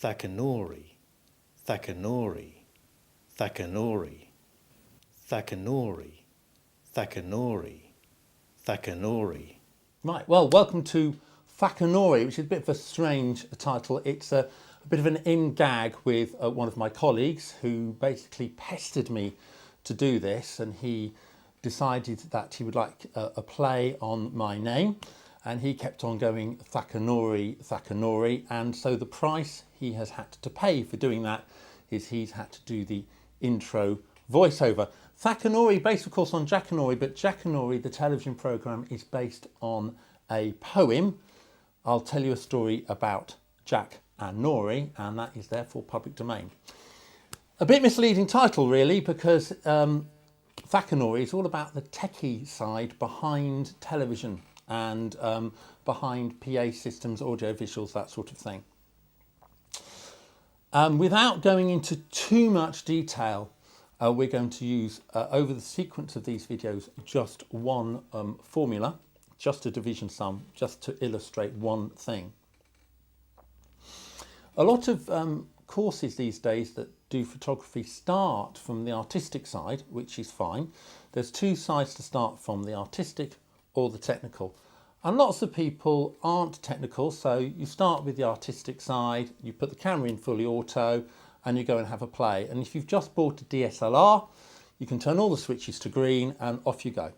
Thack-A-Nory, Thack-A-Nory, Thack-A-Nory, Thack-A-Nory, Thack-A-Nory, Thack-A-Nory. Right, well, welcome to Thack-A-Nory, which is a bit of a strange title. It's a bit of an in-gag with one of my colleagues who basically pestered me to do this, and he decided that he would like a play on my name, and he kept on going Thack-A-Nory, Thack-A-Nory, and so the price he has had to pay for doing that is he's had to do the intro voiceover. Thack-A-Nory, based of course on Jackanory, but Jackanory, the television programme, is based on a poem. I'll tell you a story about Jack-A-Nory, and that is therefore public domain. A bit misleading title really, because Thack-A-Nory is all about the techie side behind television and behind PA systems, audio visuals, that sort of thing. Without going into too much detail, we're going to use, over the sequence of these videos, just one formula, just a division sum, just to illustrate one thing. A lot of courses these days that do photography start from the artistic side, which is fine. There's two sides to start from, the artistic or the technical. And lots of people aren't technical, so you start with the artistic side, you put the camera in fully auto, and you go and have a play. And if you've just bought a DSLR, you can turn all the switches to green and off you go.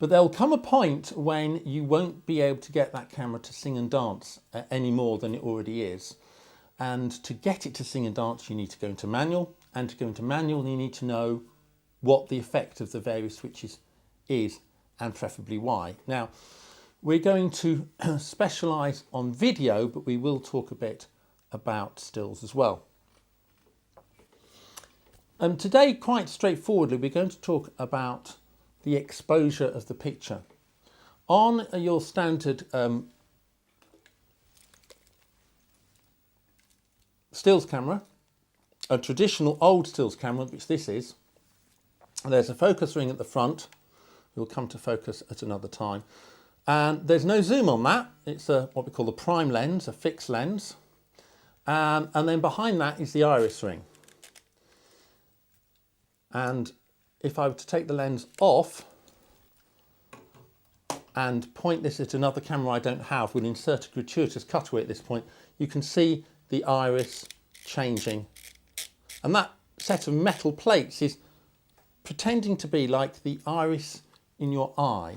But there'll come a point when you won't be able to get that camera to sing and dance any more than it already is. And to get it to sing and dance, you need to go into manual, and to go into manual, you need to know what the effect of the various switches is, and preferably why. Now, we're going to specialise on video, but we will talk a bit about stills as well. Today, quite straightforwardly, we're going to talk about the exposure of the picture. On your standard stills camera, a traditional old stills camera, which this is, there's a focus ring at the front. We'll come to focus at another time. And there's no zoom on that. It's what we call the prime lens, a fixed lens. And then behind that is the iris ring. And if I were to take the lens off and point this at another camera I don't have, we'll insert a gratuitous cutaway at this point, you can see the iris changing. And that set of metal plates is pretending to be like the iris in your eye.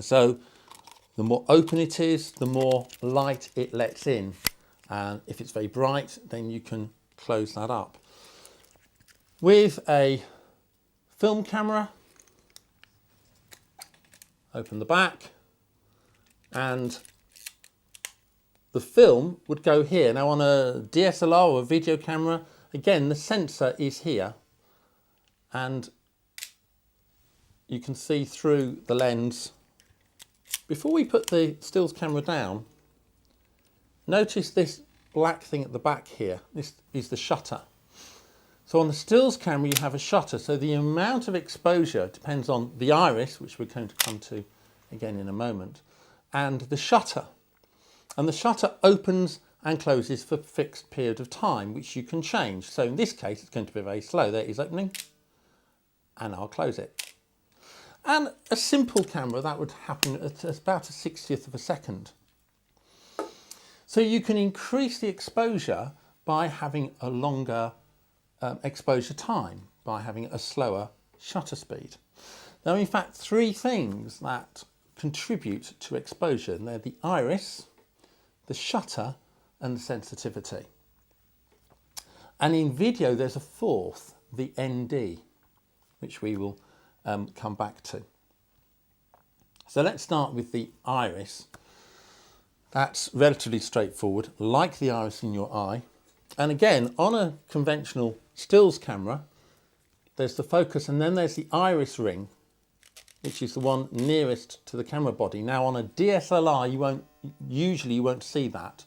So the more open it is, the more light it lets in. And if it's very bright, then you can close that up. With a film camera, open the back, and the film would go here. Now on a DSLR or a video camera, again, the sensor is here, and you can see through the lens. Before we put the stills camera down, notice this black thing at the back here. This is the shutter. So on the stills camera you have a shutter, so the amount of exposure depends on the iris, which we're going to come to again in a moment, and the shutter. And the shutter opens and closes for a fixed period of time, which you can change. So in this case it's going to be very slow. There it is opening, and I'll close it. And a simple camera, that would happen at about a 60th of a second. So you can increase the exposure by having a longer exposure time, by having a slower shutter speed. There are in fact three things that contribute to exposure, and they're the iris, the shutter, and the sensitivity. And in video there's a fourth, the ND, which we will come back to. So let's start with the iris. That's relatively straightforward, like the iris in your eye. And again, on a conventional stills camera, there's the focus and then there's the iris ring, which is the one nearest to the camera body. Now on a DSLR, you won't see that,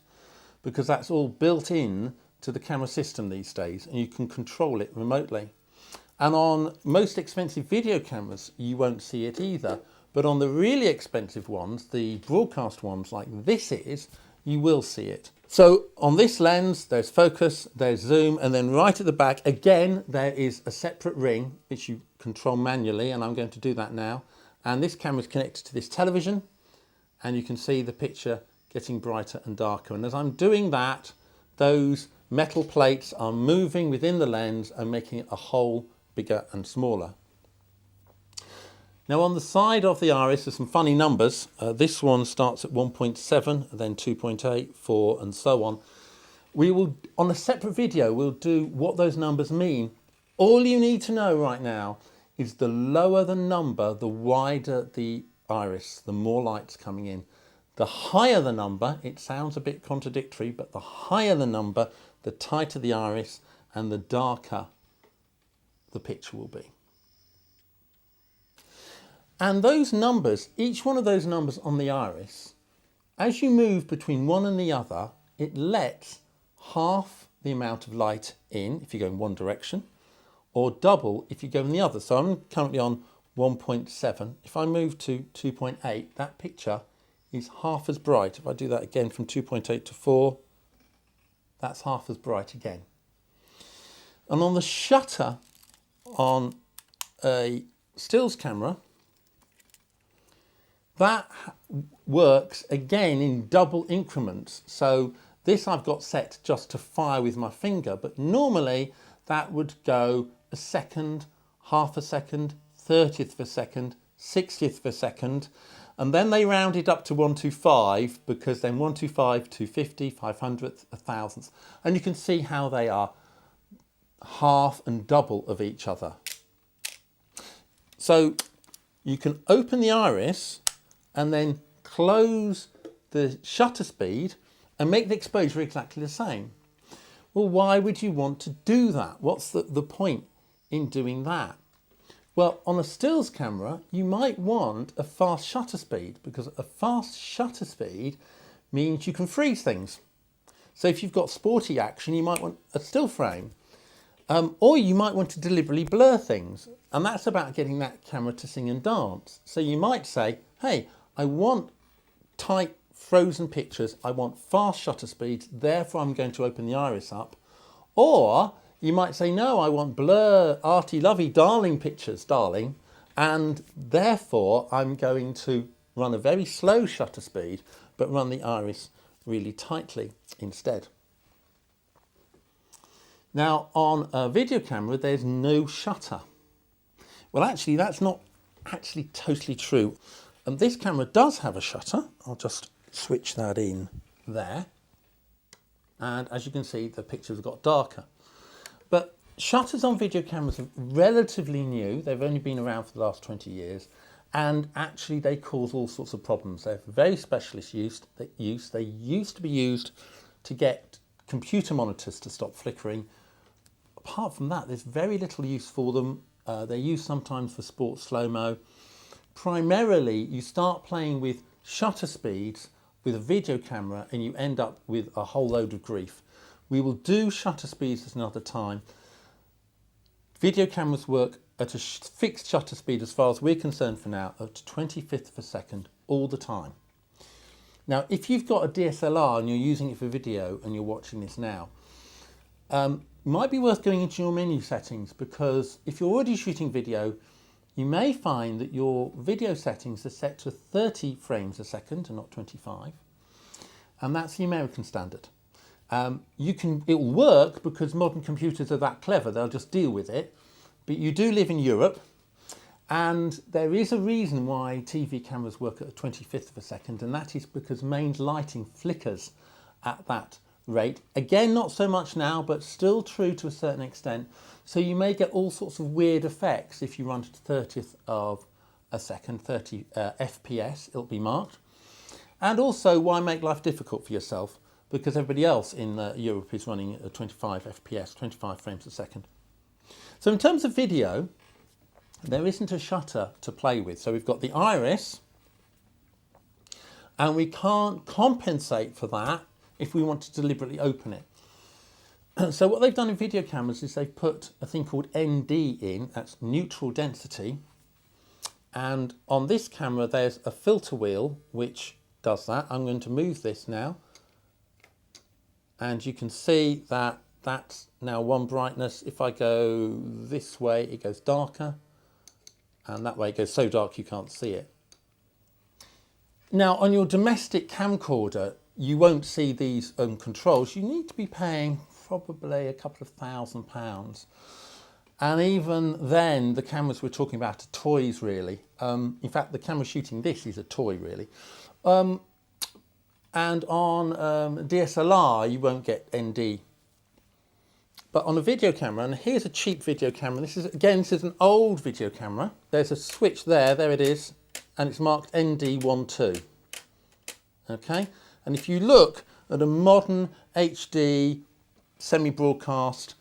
because that's all built in to the camera system these days, and you can control it remotely. And on most expensive video cameras, you won't see it either. But on the really expensive ones, the broadcast ones like this is, you will see it. So on this lens, there's focus, there's zoom, and then right at the back, again, there is a separate ring which you control manually, and I'm going to do that now. And this camera is connected to this television, and you can see the picture getting brighter and darker. And as I'm doing that, those metal plates are moving within the lens and making a hole bigger and smaller. Now on the side of the iris there's some funny numbers. This one starts at 1.7, then 2.8, 4 and so on. We will, on a separate video, we'll do what those numbers mean. All you need to know right now is the lower the number, the wider the iris, the more light's coming in. The higher the number, it sounds a bit contradictory, but the higher the number, the tighter the iris and the darker the picture will be. And those numbers, each one of those numbers on the iris, as you move between one and the other, it lets half the amount of light in if you go in one direction, or double if you go in the other. So I'm currently on 1.7. If I move to 2.8, that picture is half as bright. If I do that again from 2.8 to 4, that's half as bright again. And on the shutter on a stills camera, that works again in double increments. So this I've got set just to fire with my finger, but normally that would go a second, half a second, 30th of a second, 60th of a second, and then they round it up to 125 because then 125, 250, 500th, 1000th, and you can see how they are half and double of each other. So you can open the iris and then close the shutter speed and make the exposure exactly the same. Well, why would you want to do that? What's the point in doing that? Well, on a stills camera, you might want a fast shutter speed because a fast shutter speed means you can freeze things. So if you've got sporty action, you might want a still frame. Or you might want to deliberately blur things. And that's about getting that camera to sing and dance. So you might say, hey, I want tight frozen pictures, I want fast shutter speeds, therefore I'm going to open the iris up. Or you might say, no, I want blur, arty, lovey, darling pictures, darling, and therefore I'm going to run a very slow shutter speed, but run the iris really tightly instead. Now on a video camera, there's no shutter. Well, actually, that's not actually totally true. And this camera does have a shutter. I'll just switch that in there. And as you can see, the pictures have got darker. But shutters on video cameras are relatively new. They've only been around for the last 20 years. And actually, they cause all sorts of problems. They're very specialist use. They used to be used to get computer monitors to stop flickering. Apart from that, there's very little use for them. They're used sometimes for sports slow-mo. Primarily, you start playing with shutter speeds with a video camera and you end up with a whole load of grief. We will do shutter speeds at another time. Video cameras work at a fixed shutter speed as far as we're concerned for now, at 25th of a second all the time. Now, if you've got a DSLR and you're using it for video and you're watching this now, might be worth going into your menu settings, because if you're already shooting video, you may find that your video settings are set to 30 frames a second and not 25. And that's the American standard. It will work because modern computers are that clever, they'll just deal with it. But you do live in Europe, and there is a reason why TV cameras work at a 25th of a second, and that is because mains lighting flickers at that rate. Again, not so much now, but still true to a certain extent. So you may get all sorts of weird effects if you run to 30th of a second, 30 FPS, it'll be marked. And also, why make life difficult for yourself? Because everybody else in Europe is running at 25 FPS, 25 frames a second. So in terms of video, there isn't a shutter to play with. So we've got the iris, and we can't compensate for that if we want to deliberately open it. So what they've done in video cameras is they've put a thing called ND in, that's neutral density. And on this camera, there's a filter wheel which does that. I'm going to move this now. and you can see that that's now one brightness. If I go this way, it goes darker, and that way it goes so dark you can't see it. Now, on your domestic camcorder, you won't see these controls. You need to be paying probably a couple of £1,000. And even then, the cameras we're talking about are toys, really. In fact, the camera shooting this is a toy, really. And on DSLR, you won't get ND. But on a video camera, and here's a cheap video camera. This is an old video camera. There's a switch there it is, and it's marked ND12. Okay, and if you look at a modern HD semi-broadcast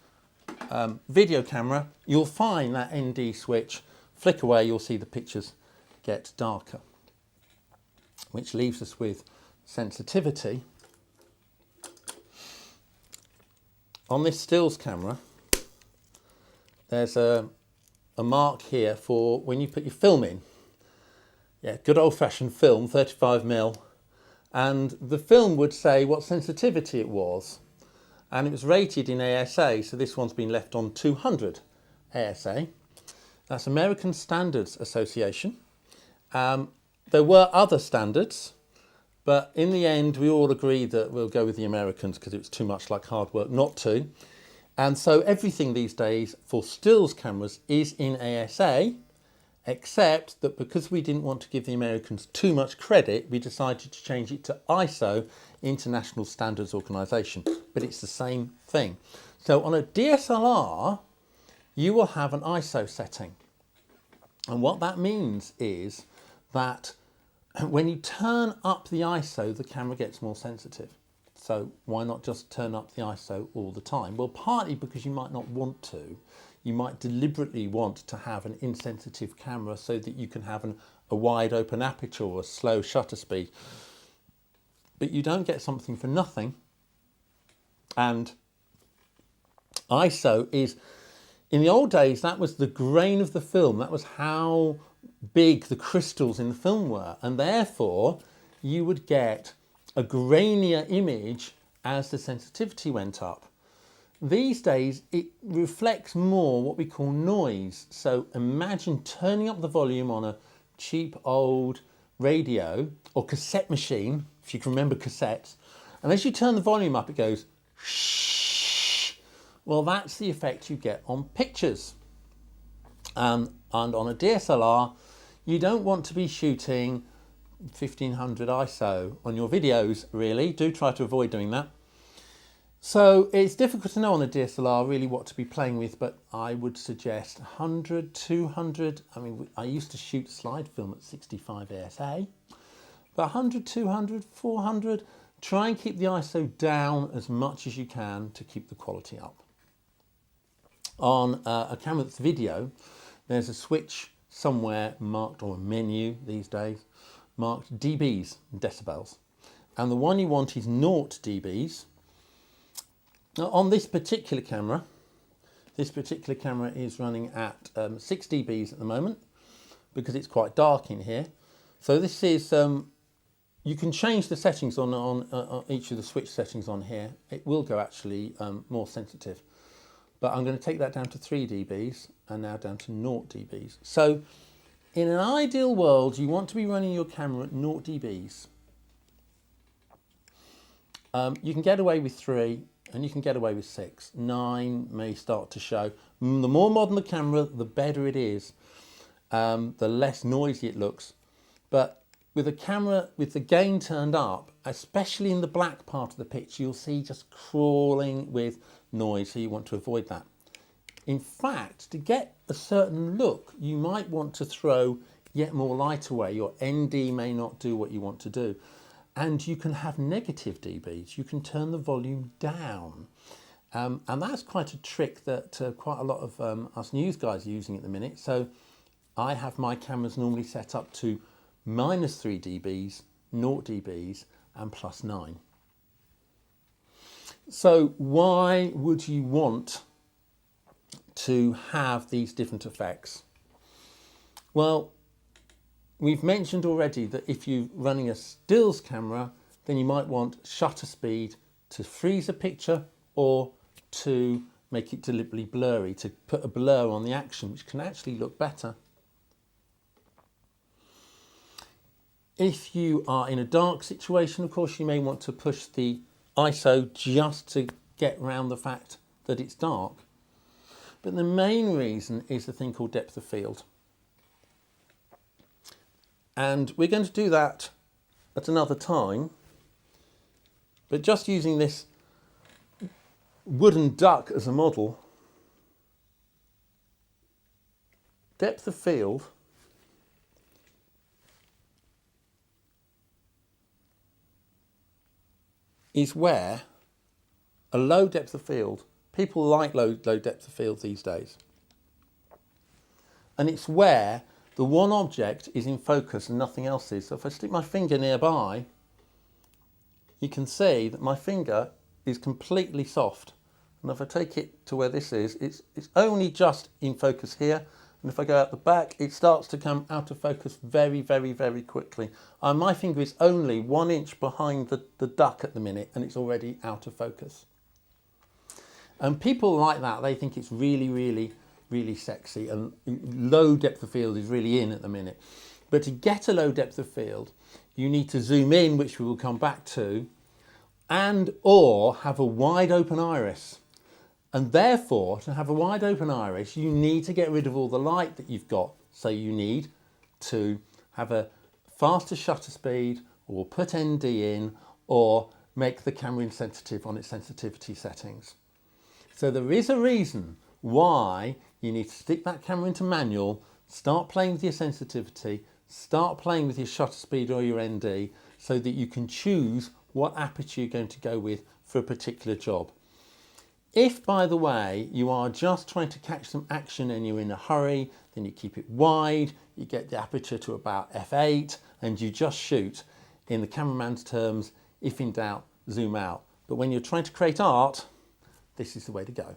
video camera, you'll find that ND switch. Flick away, you'll see the pictures get darker, which leaves us with sensitivity. On this stills camera, there's a mark here for when you put your film in. Yeah, good old-fashioned film, 35mm, and the film would say what sensitivity it was, and it was rated in ASA, so this one's been left on 200 ASA. That's American Standards Association. There were other standards, but in the end we all agreed that we'll go with the Americans because it was too much like hard work not to. And so everything these days for stills cameras is in ASA, except that because we didn't want to give the Americans too much credit, we decided to change it to ISO, International Standards Organization, but it's the same thing. So on a DSLR, you will have an ISO setting. And what that means is that when you turn up the ISO, the camera gets more sensitive. So why not just turn up the ISO all the time? Well, partly because you might not want to. You might deliberately want to have an insensitive camera so that you can have a wide open aperture or a slow shutter speed. But you don't get something for nothing. And ISO is, in the old days, that was the grain of the film. That was how big the crystals in the film were. And therefore, you would get a grainier image as the sensitivity went up. These days, it reflects more what we call noise. So imagine turning up the volume on a cheap old radio or cassette machine, if you can remember cassettes, and as you turn the volume up, it goes shh. Well, that's the effect you get on pictures. And on a DSLR, you don't want to be shooting 1500 ISO on your videos, really. Do try to avoid doing that. So it's difficult to know on a DSLR really what to be playing with, but I would suggest 100, 200. I mean, I used to shoot slide film at 65 ASA, but 100, 200, 400, try and keep the ISO down as much as you can to keep the quality up. On a camera that's video, there's a switch somewhere marked, or a menu these days, marked dBs, decibels. And the one you want is 0 dBs. Now on this particular camera is running at 6 dBs at the moment because it's quite dark in here. So this is, you can change the settings on each of the switch settings on here. It will go actually more sensitive. But I'm going to take that down to 3 dBs and now down to 0 dBs. So in an ideal world, you want to be running your camera at 0 dBs. You can get away with 3 and you can get away with 6. 9 may start to show. The more modern the camera, the better it is. The less noisy it looks. But with a camera with the gain turned up, especially in the black part of the picture, you'll see just crawling with noise, so you want to avoid that. In fact, to get a certain look, you might want to throw yet more light away. Your ND may not do what you want to do. And you can have negative dBs. You can turn the volume down. And that's quite a trick that quite a lot of us news guys are using at the minute. So I have my cameras normally set up to -3 dBs, 0 dBs, and +9. So why would you want to have these different effects? Well, we've mentioned already that if you're running a stills camera, then you might want shutter speed to freeze a picture or to make it deliberately blurry, to put a blur on the action, which can actually look better. If you are in a dark situation, of course, you may want to push the ISO just to get around the fact that it's dark. But the main reason is the thing called depth of field. And we're going to do that at another time. But just using this wooden duck as a model, depth of field is where a low depth of field, people like low depth of field these days. And it's where the one object is in focus and nothing else is. So if I stick my finger nearby, you can see that my finger is completely soft. And if I take it to where this is, it's only just in focus here. And if I go out the back, it starts to come out of focus very, very, very quickly. My finger is only 1 inch behind the duck at the minute, and it's already out of focus. And people like that, they think it's really, really, really sexy, and low depth of field is really in at the minute. But to get a low depth of field, you need to zoom in, which we will come back to, and or have a wide open iris. And therefore, to have a wide open iris, you need to get rid of all the light that you've got. So you need to have a faster shutter speed, or put ND in, or make the camera insensitive on its sensitivity settings. So there is a reason why you need to stick that camera into manual, start playing with your sensitivity, start playing with your shutter speed or your ND, so that you can choose what aperture you're going to go with for a particular job. If, by the way, you are just trying to catch some action and you're in a hurry, then you keep it wide, you get the aperture to about f8, and you just shoot. In the cameraman's terms, if in doubt, zoom out. But when you're trying to create art, this is the way to go.